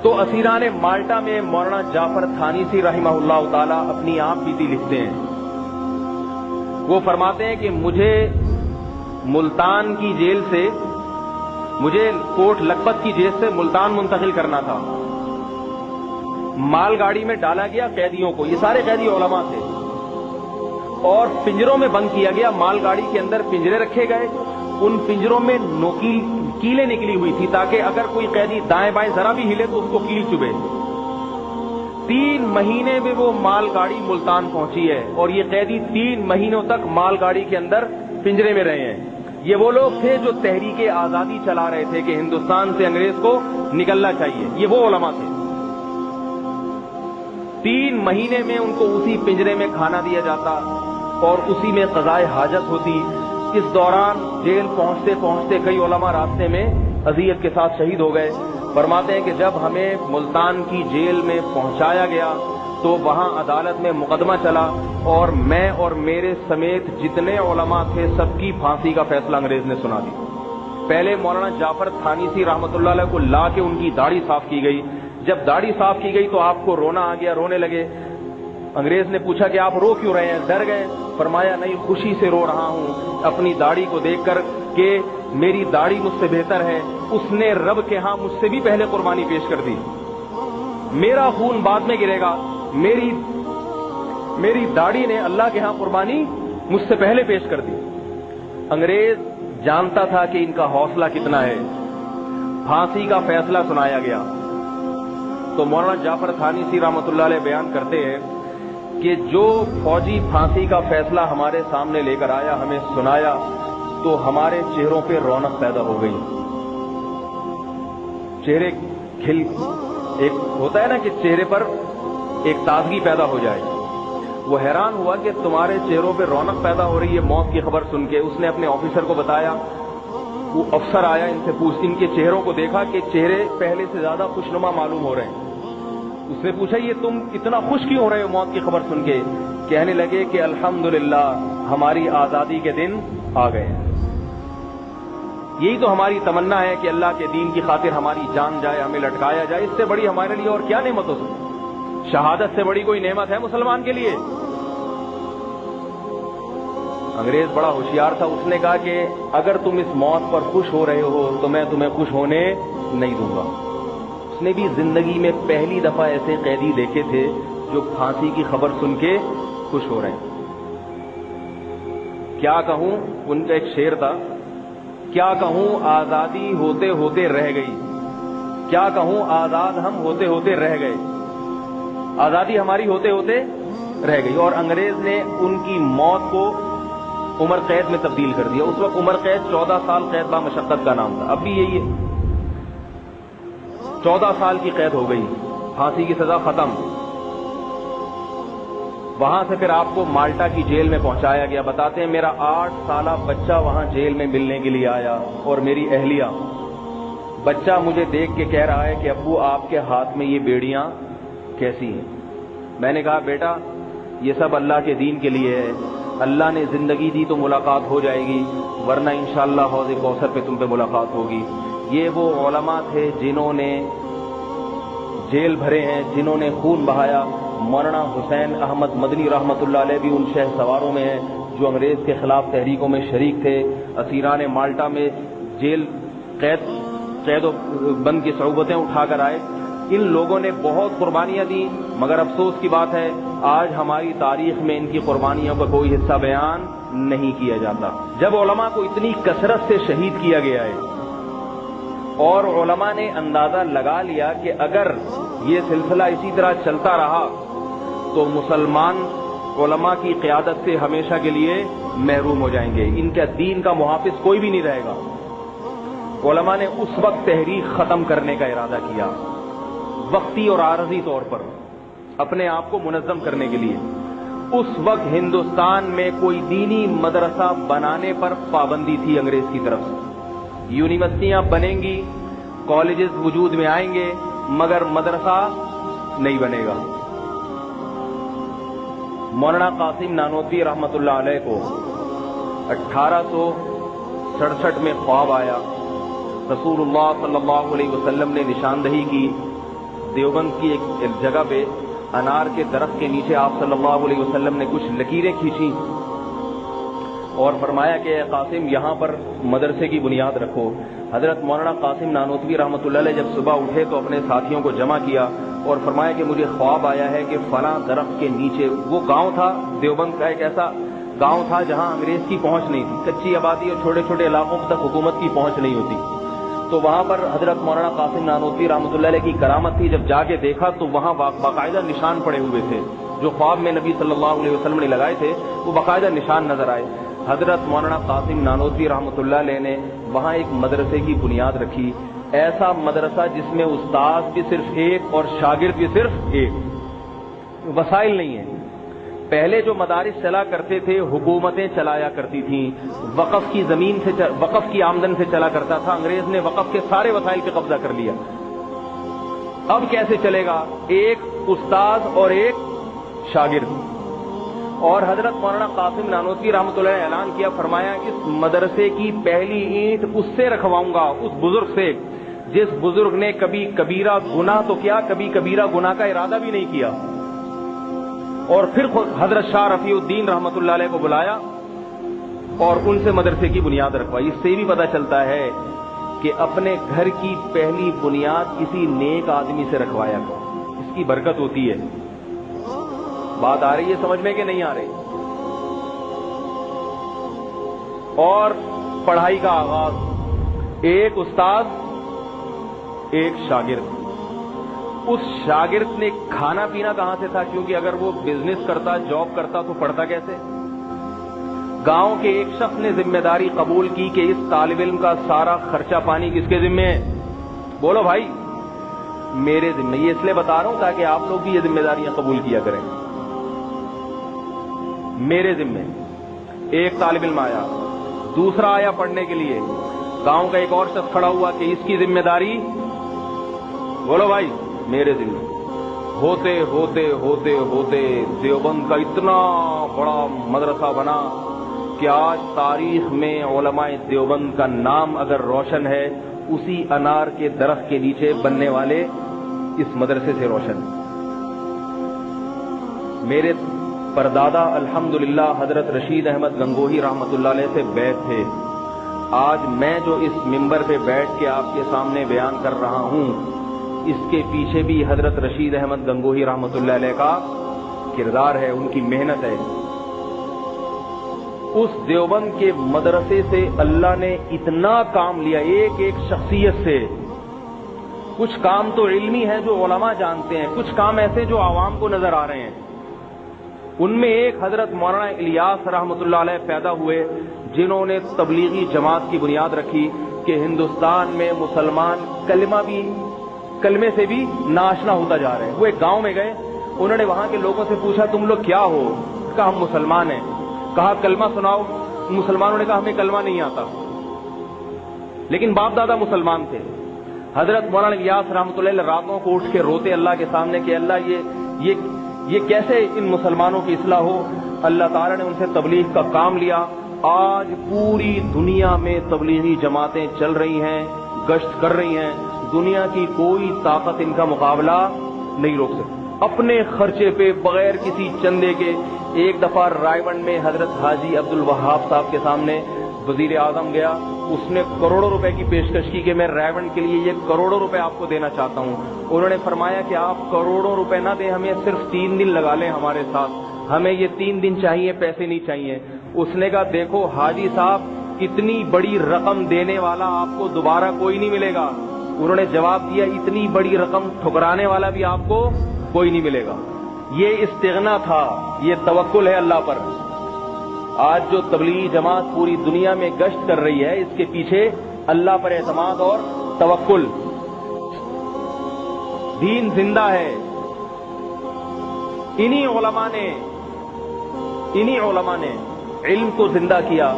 تو اسیران مالٹا میں مولانا جعفر تھانیسی رحمہ اللہ تعالی اپنی آپ بیتی لکھتے ہیں. وہ فرماتے ہیں کہ مجھے ملتان کی جیل سے، مجھے کوٹ لکھپت کی جیل سے ملتان منتقل کرنا تھا. مال گاڑی میں ڈالا گیا قیدیوں کو، یہ سارے قیدی علماء تھے، اور پنجروں میں بند کیا گیا. مال گاڑی کے اندر پنجرے رکھے گئے، ان پنجروں میں کیلیں نکلی ہوئی تھی تاکہ اگر کوئی قیدی دائیں بائیں ذرا بھی ہلے تو اس کو کیل چبھے. 3 مہینے میں وہ مال گاڑی ملتان پہنچی ہے، اور یہ قیدی 3 مہینوں تک مال گاڑی کے اندر پنجرے میں رہے ہیں. یہ وہ لوگ تھے جو تحریک آزادی چلا رہے تھے کہ ہندوستان سے انگریز کو نکلنا چاہیے. یہ وہ علماء تھے. 3 مہینے میں ان کو اسی پنجرے میں کھانا دیا جاتا اور اسی میں قضائے حاجت ہوتی. اس دوران جیل پہنچتے پہنچتے کئی علماء راستے میں اذیت کے ساتھ شہید ہو گئے. فرماتے ہیں کہ جب ہمیں ملتان کی جیل میں پہنچایا گیا تو وہاں عدالت میں مقدمہ چلا، اور میں اور میرے سمیت جتنے علماء تھے سب کی پھانسی کا فیصلہ انگریز نے سنا دی. پہلے مولانا جعفر تھانیسی رحمۃ اللہ علیہ کو لا کے ان کی داڑھی صاف کی گئی. جب داڑھی صاف کی گئی تو آپ کو رونا آ گیا، رونے لگے. انگریز نے پوچھا کہ آپ رو کیوں رہے ہیں؟ ڈر گئے. فرمایا نہیں، خوشی سے رو رہا ہوں اپنی داڑھی کو دیکھ کر کہ میری داڑھی مجھ سے بہتر ہے. اس نے رب کے ہاں مجھ سے بھی پہلے قربانی پیش کر دی. میرا خون بعد میں گرے گا، میری داڑھی نے اللہ کے ہاں قربانی مجھ سے پہلے پیش کر دی. انگریز جانتا تھا کہ ان کا حوصلہ کتنا ہے. پھانسی کا فیصلہ سنایا گیا تو مولانا جعفر تھانیسی رحمۃ اللہ علیہ بیان کرتے ہیں کہ جو فوجی پھانسی کا فیصلہ ہمارے سامنے لے کر آیا، ہمیں سنایا، تو ہمارے چہروں پہ رونق پیدا ہو گئی. چہرے ایک ہوتا ہے نا کہ چہرے پر ایک تازگی پیدا ہو جائے. وہ حیران ہوا کہ تمہارے چہروں پہ رونق پیدا ہو رہی ہے موت کی خبر سن کے. اس نے اپنے آفیسر کو بتایا. وہ افسر آیا، ان سے ان کے چہروں کو دیکھا کہ چہرے پہلے سے زیادہ خوشنما معلوم ہو رہے ہیں. اس نے پوچھا یہ تم اتنا خوش کیوں ہو رہے ہو موت کی خبر سن کے؟ کہنے لگے کہ الحمدللہ ہماری آزادی کے دن آ گئے. یہی تو ہماری تمنا ہے کہ اللہ کے دین کی خاطر ہماری جان جائے، ہمیں لٹکایا جائے. اس سے بڑی ہمارے لیے اور کیا نعمت ہو سکتی؟ شہادت سے بڑی کوئی نعمت ہے مسلمان کے لیے؟ انگریز بڑا ہوشیار تھا. اس نے کہا کہ اگر تم اس موت پر خوش ہو رہے ہو تو میں تمہیں خوش ہونے نہیں دوں گا. اس نے بھی زندگی میں پہلی دفعہ ایسے قیدی دیکھے تھے جو پھانسی کی خبر سن کے خوش ہو رہے ہیں. کیا کہوں، ان کا ایک شعر تھا، کیا کہوں آزادی ہوتے ہوتے رہ گئی، کیا کہوں آزاد ہم ہوتے ہوتے رہ گئے. آزادی ہماری ہوتے ہوتے رہ گئی، اور انگریز نے ان کی موت کو عمر قید میں تبدیل کر دیا. اس وقت عمر قید 14 سال قید با مشقت کا نام تھا. اب بھی یہی ہے، 14 سال کی قید ہو گئی، پھانسی کی سزا ختم. وہاں سے پھر آپ کو مالٹا کی جیل میں پہنچایا گیا. بتاتے ہیں میرا 8 سالہ بچہ وہاں جیل میں ملنے کے لیے آیا، اور میری اہلیہ. بچہ مجھے دیکھ کے کہہ رہا ہے کہ ابو آپ کے ہاتھ میں یہ بیڑیاں کیسی ہیں؟ میں نے کہا بیٹا یہ سب اللہ کے دین کے لیے ہے، اللہ نے زندگی دی تو ملاقات ہو جائے گی، ورنہ انشاءاللہ حوض کوثر پہ تم پہ ملاقات ہوگی. یہ وہ علماء تھے جنہوں نے جیل بھرے ہیں، جنہوں نے خون بہایا. مولانا حسین احمد مدنی رحمۃ اللہ علیہ بھی ان شہ سواروں میں ہیں جو انگریز کے خلاف تحریکوں میں شریک تھے. اسیران مالٹا میں جیل قید و بند کی صعوبتیں اٹھا کر آئے. ان لوگوں نے بہت قربانیاں دی، مگر افسوس کی بات ہے آج ہماری تاریخ میں ان کی قربانیوں کا کوئی حصہ بیان نہیں کیا جاتا. جب علماء کو اتنی کثرت سے شہید کیا گیا ہے اور علماء نے اندازہ لگا لیا کہ اگر یہ سلسلہ اسی طرح چلتا رہا تو مسلمان علماء کی قیادت سے ہمیشہ کے لیے محروم ہو جائیں گے. ان کا دین کا محافظ کوئی بھی نہیں رہے گا. علماء نے اس وقت تحریک ختم کرنے کا ارادہ کیا، وقتی اور عارضی طور پر اپنے آپ کو منظم کرنے کے لیے. اس وقت ہندوستان میں کوئی دینی مدرسہ بنانے پر پابندی تھی انگریز کی طرف سے. یونیورسٹیاں بنیں گی، کالجز وجود میں آئیں گے، مگر مدرسہ نہیں بنے گا. مولانا قاسم نانوتوی رحمۃ اللہ علیہ کو 1867 میں خواب آیا. رسول اللہ صلی اللہ علیہ وسلم نے نشاندہی کی دیوبند کی ایک جگہ پہ انار کے درخت کے نیچے آپ صلی اللہ علیہ وسلم نے کچھ لکیریں کھینچی اور فرمایا کہ اے قاسم یہاں پر مدرسے کی بنیاد رکھو. حضرت مولانا قاسم نانوتوی رحمۃ اللہ علیہ جب صبح اٹھے تو اپنے ساتھیوں کو جمع کیا اور فرمایا کہ مجھے خواب آیا ہے کہ فلاں درخت کے نیچے، وہ گاؤں تھا دیوبند کا، ایک ایسا گاؤں تھا جہاں انگریز کی پہنچ نہیں تھی، کچی آبادی اور چھوٹے چھوٹے علاقوں تک حکومت کی پہنچ نہیں ہوتی. تو وہاں پر حضرت مولانا قاسم نانوتوی رحمۃ اللہ علیہ کی کرامت تھی. جب جا کے دیکھا تو وہاں باقاعدہ نشان پڑے ہوئے تھے، جو خواب میں نبی صلی اللہ علیہ وسلم نے لگائے تھے وہ باقاعدہ نشان نظر آئے. حضرت مولانا قاسم نانوتوی رحمۃ اللہ علیہ نے وہاں ایک مدرسے کی بنیاد رکھی، ایسا مدرسہ جس میں استاد بھی صرف ایک اور شاگرد بھی صرف ایک. وسائل نہیں ہیں. پہلے جو مدارس چلا کرتے تھے حکومتیں چلایا کرتی تھیں، وقف کی زمین سے، وقف کی آمدن سے چلا کرتا تھا. انگریز نے وقف کے سارے وسائل پہ قبضہ کر لیا. اب کیسے چلے گا؟ ایک استاد اور ایک شاگرد. اور حضرت مولانا قاسم نانوتوی رحمۃ اللہ نے اعلان کیا، فرمایا اس مدرسے کی پہلی اینٹ اس سے رکھواؤں گا، اس بزرگ سے جس بزرگ نے کبھی کبیرہ گناہ تو کیا، کبھی کبیرہ گناہ کا ارادہ بھی نہیں کیا. اور پھر حضرت شاہ رفیع الدین رحمۃ اللہ علیہ کو بلایا اور ان سے مدرسے کی بنیاد رکھوائی. اس سے بھی پتہ چلتا ہے کہ اپنے گھر کی پہلی بنیاد کسی نیک آدمی سے رکھوایا کرو، اس کی برکت ہوتی ہے. بات آ رہی ہے سمجھ میں کہ نہیں آ رہی؟ اور پڑھائی کا آغاز، ایک استاد ایک شاگرد. اس شاگرد نے کھانا پینا کہاں سے تھا؟ کیونکہ اگر وہ بزنس کرتا، جاب کرتا تو پڑھتا کیسے؟ گاؤں کے ایک شخص نے ذمہ داری قبول کی کہ اس طالب علم کا سارا خرچہ پانی کس کے ذمہ ہے؟ بولو بھائی. میرے ذمہ. یہ اس لیے بتا رہا ہوں تاکہ آپ لوگ بھی یہ ذمہ داریاں قبول کیا کریں. میرے ذمہ. ایک طالب علم آیا، دوسرا آیا پڑھنے کے لیے، گاؤں کا ایک اور شخص کھڑا ہوا کہ اس کی ذمہ داری، بولو بھائی، میرے ذمہ. ہوتے ہوتے ہوتے ہوتے دیوبند کا اتنا بڑا مدرسہ بنا کہ آج تاریخ میں علماء دیوبند کا نام اگر روشن ہے، اسی انار کے درخت کے نیچے بننے والے اس مدرسے سے روشن. میرے پردادا الحمدللہ حضرت رشید احمد گنگوہی رحمۃ اللہ علیہ سے بیعت تھے. آج میں جو اس ممبر پہ بیٹھ کے آپ کے سامنے بیان کر رہا ہوں، اس کے پیچھے بھی حضرت رشید احمد گنگوہی رحمۃ اللہ علیہ کا کردار ہے، ان کی محنت ہے. اس دیوبند کے مدرسے سے اللہ نے اتنا کام لیا، ایک ایک شخصیت سے. کچھ کام تو علمی ہیں جو علماء جانتے ہیں، کچھ کام ایسے جو عوام کو نظر آ رہے ہیں. ان میں ایک حضرت مولانا الیاس رحمۃ اللہ علیہ پیدا ہوئے، جنہوں نے تبلیغی جماعت کی بنیاد رکھی کہ ہندوستان میں مسلمان کلمے سے بھی ناشنا ہوتا جا رہے ہیں. وہ ایک گاؤں میں گئے، انہوں نے وہاں کے لوگوں سے پوچھا تم لوگ کیا ہو؟ کہا ہم مسلمان ہیں. کہا کلمہ سناؤ. مسلمانوں نے کہا ہمیں کلمہ نہیں آتا، لیکن باپ دادا مسلمان تھے. حضرت مولانا الیاس رحمۃ اللہ علیہ راتوں کو اٹھ کے روتے اللہ کے سامنے کہ اللہ یہ کیسے ان مسلمانوں کی اصلاح ہو. اللہ تعالیٰ نے ان سے تبلیغ کا کام لیا. آج پوری دنیا میں تبلیغی جماعتیں چل رہی ہیں، گشت کر رہی ہیں. دنیا کی کوئی طاقت ان کا مقابلہ نہیں روک سکتی. اپنے خرچے پہ بغیر کسی چندے کے ایک دفعہ رائے گنج میں حضرت حاجی عبد الوہاب صاحب کے سامنے وزیر اعظم گیا. اس نے کروڑوں روپے کی پیشکش کی کہ میں رائے گنج کے لیے یہ کروڑوں روپے آپ کو دینا چاہتا ہوں. انہوں نے فرمایا کہ آپ کروڑوں روپے نہ دیں، ہمیں صرف 3 دن لگا لیں ہمارے ساتھ، ہمیں یہ 3 دن چاہیے، پیسے نہیں چاہیے. اس نے کہا دیکھو حاجی صاحب، اتنی بڑی رقم دینے والا آپ کو دوبارہ کوئی نہیں ملے گا. انہوں نے جواب دیا اتنی بڑی رقم ٹھکرانے والا بھی آپ کو کوئی نہیں ملے گا. یہ استغنا تھا، یہ توکل ہے اللہ پر. آج جو تبلیغی جماعت پوری دنیا میں گشت کر رہی ہے، اس کے پیچھے اللہ پر اعتماد اور توکل. دین زندہ ہے. انہی علماء نے علم کو زندہ کیا.